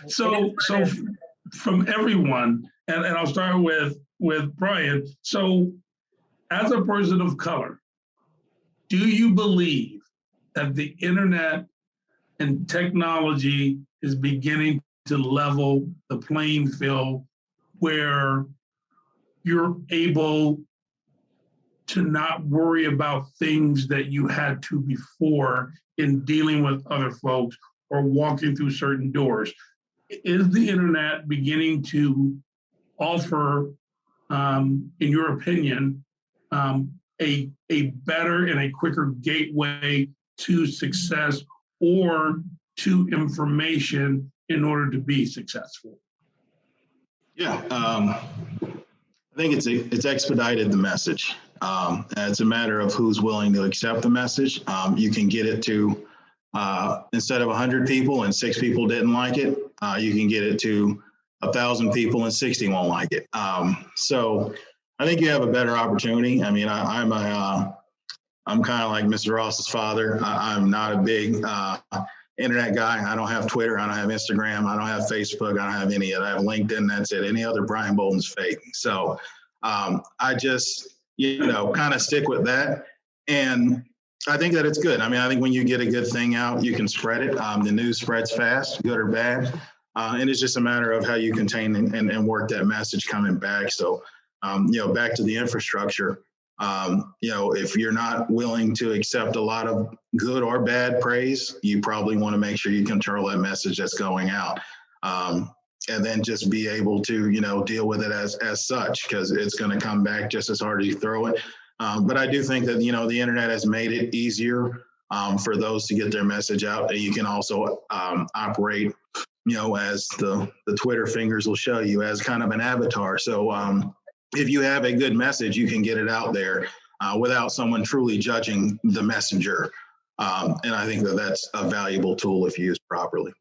So from everyone, and I'll start with Brian. So as a person of color, do you believe that the internet and technology is beginning to level the playing field where you're able to not worry about things that you had to before in dealing with other folks or walking through certain doors? Is the internet beginning to offer, in your opinion, a better and a quicker gateway to success or to information in order to be successful? Yeah, I think it's expedited the message. It's a matter of who's willing to accept the message. You can get it to, instead of 100 people and 6 people didn't like it, you can get it to 1,000 people and 60 won't like it. So I think you have a better opportunity. I mean, I'm kind of like Mr. Ross's father. I'm not a big internet guy. I don't have Twitter. I don't have Instagram. I don't have Facebook. I don't have any of that. I have LinkedIn. That's it. Any other Brian Bolton's fake. So I just, kind of stick with that. And I think that it's good. I mean, I think when you get a good thing out, you can spread it. The news spreads fast, good or bad. And it's just a matter of how you contain and work that message coming back. So, back to the infrastructure, if you're not willing to accept a lot of good or bad praise, you probably want to make sure you control that message that's going out. And then just be able to, deal with it as such, because it's going to come back just as hard as you throw it. But I do think that, the internet has made it easier for those to get their message out. And you can also operate, as the Twitter fingers will show you, as kind of an avatar. So if you have a good message, you can get it out there without someone truly judging the messenger. And I think that that's a valuable tool if used properly.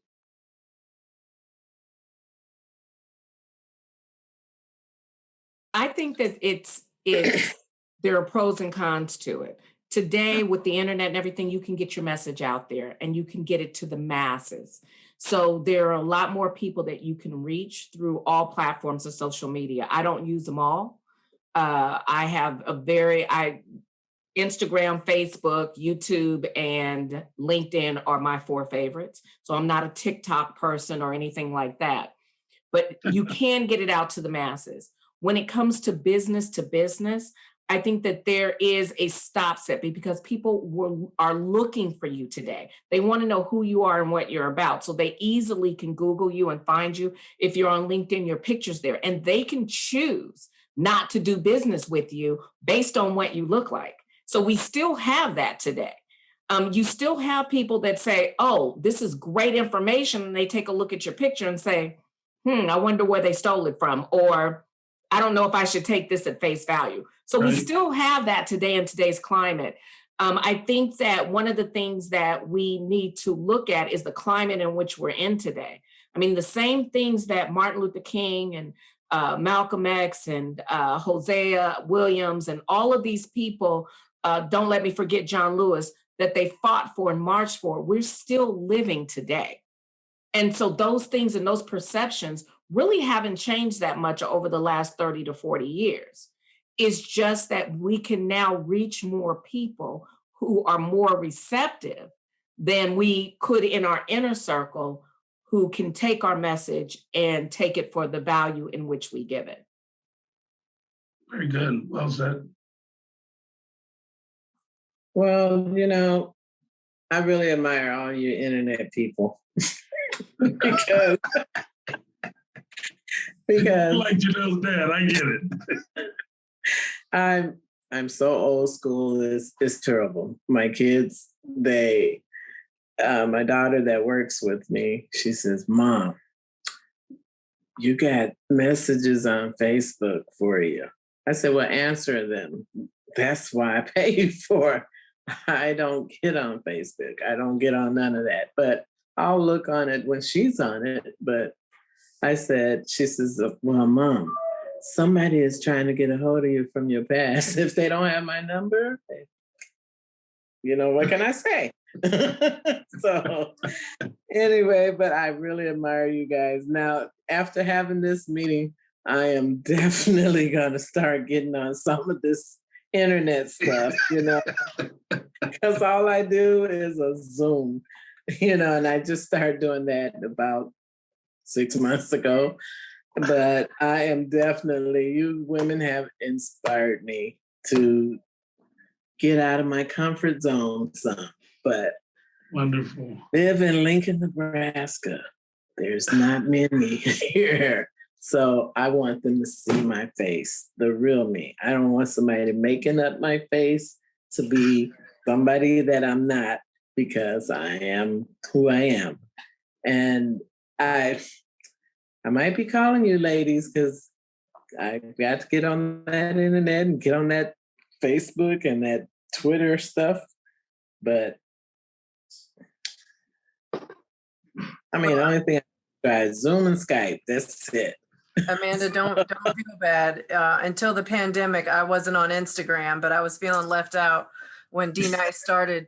I think that there are pros and cons to it. Today, with the internet and everything, you can get your message out there and you can get it to the masses. So there are a lot more people that you can reach through all platforms of social media. I don't use them all. I have Instagram, Facebook, YouTube, and LinkedIn are my 4 favorites. So I'm not a TikTok person or anything like that. But you can get it out to the masses. When it comes to business, I think that there is a stop set because people are looking for you today. They want to know who you are and what you're about. So they easily can Google you and find you. If you're on LinkedIn, your picture's there. And they can choose not to do business with you based on what you look like. So we still have that today. You still have people that say, oh, this is great information. And they take a look at your picture and say, I wonder where they stole it from. Or I don't know if I should take this at face value. So we still have that today in today's climate. I think that one of the things that we need to look at is the climate in which we're in today. I mean, the same things that Martin Luther King and Malcolm X and Hosea Williams and all of these people, don't let me forget John Lewis, that they fought for and marched for, we're still living today. And so those things and those perceptions really haven't changed that much over the last 30 to 40 years. It's just that we can now reach more people who are more receptive than we could in our inner circle, who can take our message and take it for the value in which we give it. Very good. Well said. Well, I really admire all you internet people. because like Janelle's dad, I get it. I'm so old school. It's terrible. My kids, my daughter that works with me, she says, Mom, you got messages on Facebook for you. I said, well, answer them. That's why I pay you for it. I don't get on Facebook. I don't get on none of that. But I'll look on it when she's on it. But she says, well, Mom, somebody is trying to get a hold of you from your past. If they don't have my number, what can I say? So anyway, but I really admire you guys. Now, after having this meeting, I am definitely going to start getting on some of this internet stuff, because all I do is a Zoom, and I just started doing that about 6 months ago. But I am definitely, you women have inspired me to get out of my comfort zone some. But Wonderful. live in Lincoln, Nebraska. There's not many here. So I want them to see my face, the real me. I don't want somebody making up my face to be somebody that I'm not, because I am who I am. And I might be calling you ladies, because I got to get on that internet and get on that Facebook and that Twitter stuff. But I mean, the only thing I try is Zoom and Skype. That's it. Amanda, don't feel bad. Until the pandemic, I wasn't on Instagram, but I was feeling left out when D Nice started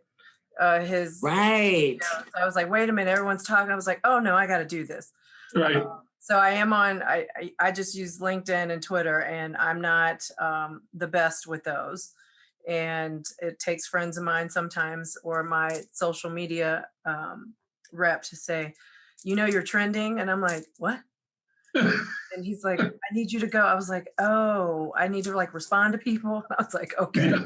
his. Right. So I was like, wait a minute, everyone's talking. I was like, oh no, I got to do this. Right. So I am on. I just use LinkedIn and Twitter, and I'm not the best with those. And it takes friends of mine sometimes, or my social media rep, to say, you're trending, and I'm like, what? And he's like, I need you to go. I was like, oh, I need to respond to people. I was like, okay. Yeah.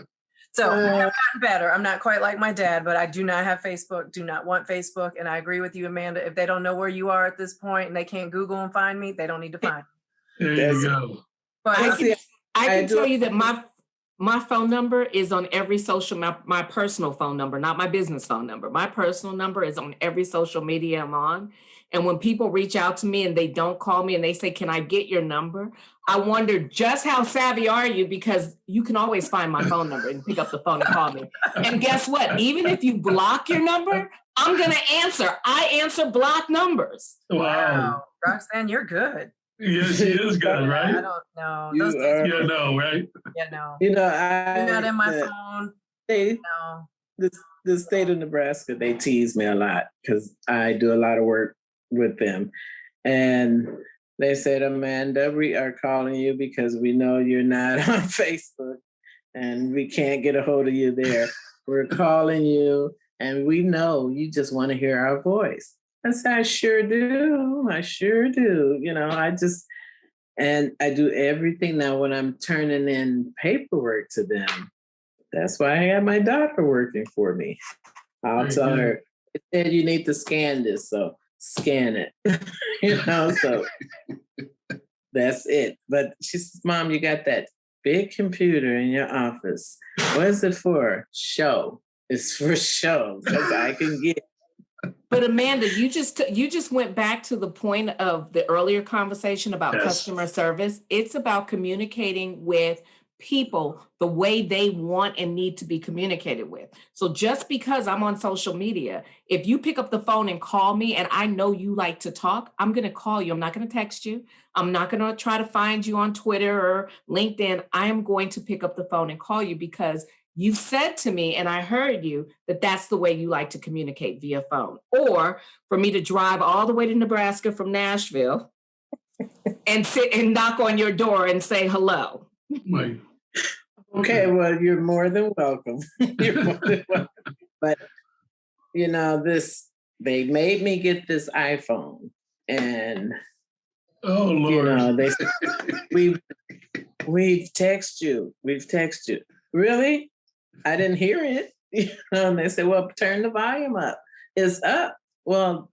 So I've gotten better. I'm not quite like my dad, but I do not have Facebook, do not want Facebook. And I agree with you, Amanda. If they don't know where you are at this point and they can't Google and find me, they don't need to find me. There you go. But I can tell you that my phone number is on every my personal phone number, not my business phone number. My personal number is on every social media I'm on. And when people reach out to me and they don't call me and they say, can I get your number? I wonder, just how savvy are you? Because you can always find my phone number and pick up the phone and call me. And guess what? Even if you block your number, I'm going to answer. I answer blocked numbers. Wow. Roxanne, you're good. Yes, she is good, right? I don't know. You are, Yeah, no, right? Yeah, no. you're not in my phone. No. The state of Nebraska, they tease me a lot because I do a lot of work with them. And they said, Amanda, we are calling you because we know you're not on Facebook and we can't get a hold of you there. We're calling you and we know you just want to hear our voice. I said, I sure do. I sure do. And I do everything now when I'm turning in paperwork to them. That's why I have my daughter working for me. I'll tell her, it said you need to scan this, so scan it. So that's it. But she says, Mom, you got that big computer in your office. What is it for? Show. It's for show, because I can get. But Amanda, you just went back to the point of the earlier conversation about customer service. It's about communicating with people the way they want and need to be communicated with. So just because I'm on social media, if you pick up the phone and call me and I know you like to talk, I'm going to call you. I'm not going to text you. I'm not going to try to find you on Twitter or LinkedIn. I am going to pick up the phone and call you because you said to me, and I heard you, that that's the way you like to communicate via phone. Or for me to drive all the way to Nebraska from Nashville and sit and knock on your door and say hello. Right. Okay, well, you're more than welcome. You're more than welcome. But, they made me get this iPhone. And, Oh, Lord. they said, we've texted you. We've texted you. Really? I didn't hear it. And they said, well, turn the volume up. It's up. Well,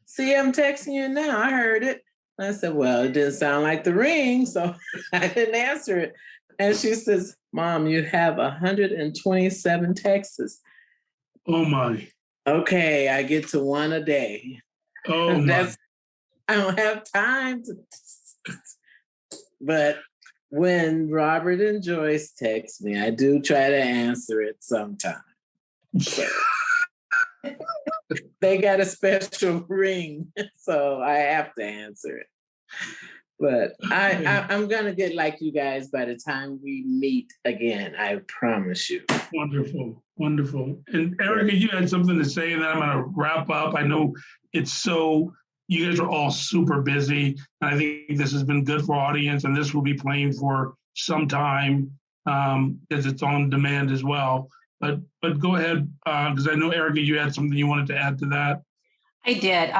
see, I'm texting you now. I heard it. I said, well, it didn't sound like the ring, so I didn't answer it. And she says, Mom, you have 127 texts. Oh, my. Okay, I get to one a day. Oh, my. I don't have time to. But when Robert and Joyce text me, I do try to answer it sometimes. So they got a special ring, so I have to answer it. But I'm gonna get like you guys by the time we meet again. I promise you. Wonderful, wonderful. And Erica, you had something to say, and then I'm going to wrap up. I know you guys are all super busy, and I think this has been good for audience, and this will be playing for some time because it's on demand as well. But go ahead, because I know, Erica, you had something you wanted to add to that. I did.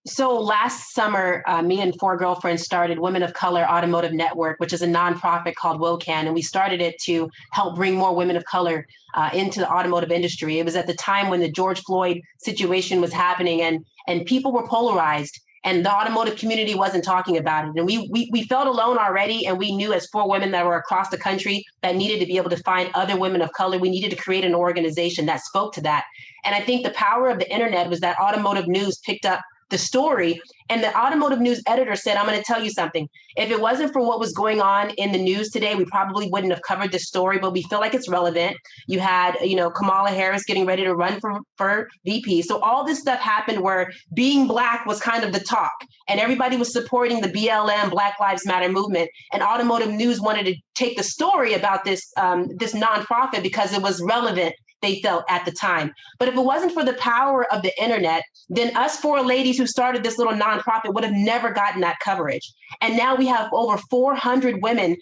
So last summer, me and 4 girlfriends started Women of Color Automotive Network, which is a nonprofit called WOCAN, and we started it to help bring more women of color into the automotive industry. It was at the time when the George Floyd situation was happening, and people were polarized, and the automotive community wasn't talking about it. And we felt alone already, and we knew as 4 women that were across the country that needed to be able to find other women of color, we needed to create an organization that spoke to that. And I think the power of the internet was that Automotive News picked up the story, and the Automotive News editor said, I'm going to tell you something. If it wasn't for what was going on in the news today, we probably wouldn't have covered this story, but we feel like it's relevant. You had, Kamala Harris getting ready to run for VP. So all this stuff happened where being Black was kind of the talk, and everybody was supporting the BLM, Black Lives Matter movement. And Automotive News wanted to take the story about this nonprofit because it was relevant, they felt at the time. But if it wasn't for the power of the internet, then us 4 ladies who started this little nonprofit would have never gotten that coverage. And now we have over 400 women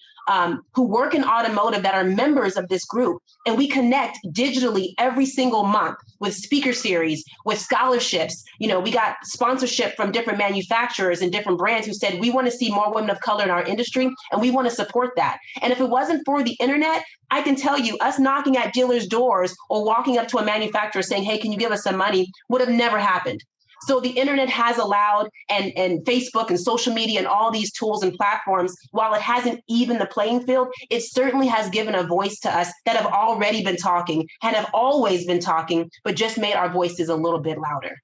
who work in automotive that are members of this group. And we connect digitally every single month with speaker series, with scholarships. We got sponsorship from different manufacturers and different brands who said, we want to see more women of color in our industry, and we want to support that. And if it wasn't for the internet, I can tell you, us knocking at dealers' doors or walking up to a manufacturer saying, hey, can you give us some money, would have never happened. So the internet has allowed, and Facebook and social media and all these tools and platforms, while it hasn't evened the playing field, it certainly has given a voice to us that have already been talking and have always been talking, but just made our voices a little bit louder.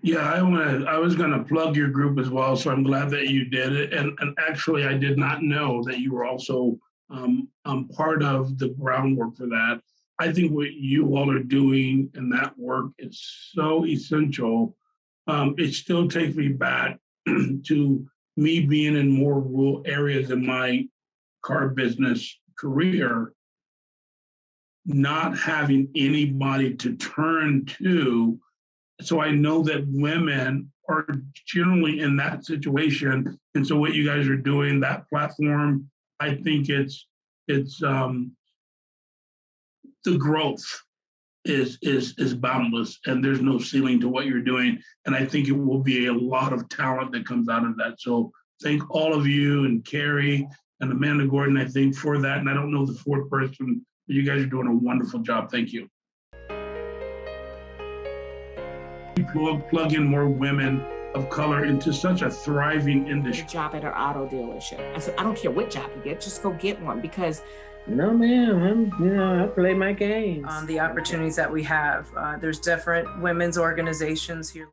Yeah, I was going to plug your group as well, so I'm glad that you did it. And actually, I did not know that you were also part of the groundwork for that. I think what you all are doing in that work is so essential. It still takes me back to me being in more rural areas in my car business career, not having anybody to turn to. So I know that women are generally in that situation. And so what you guys are doing, that platform, I think it's the growth is boundless, and there's no ceiling to what you're doing. And I think it will be a lot of talent that comes out of that. So thank all of you, and Carrie and Amanda Gordon, I think, for that. And I don't know the 4th person, but you guys are doing a wonderful job. Thank you. Plug in more women of color into such a thriving industry. A job at an auto dealership. I said, I don't care what job you get, just go get one, because no, ma'am, I play my games. On the opportunities that we have, there's different women's organizations here.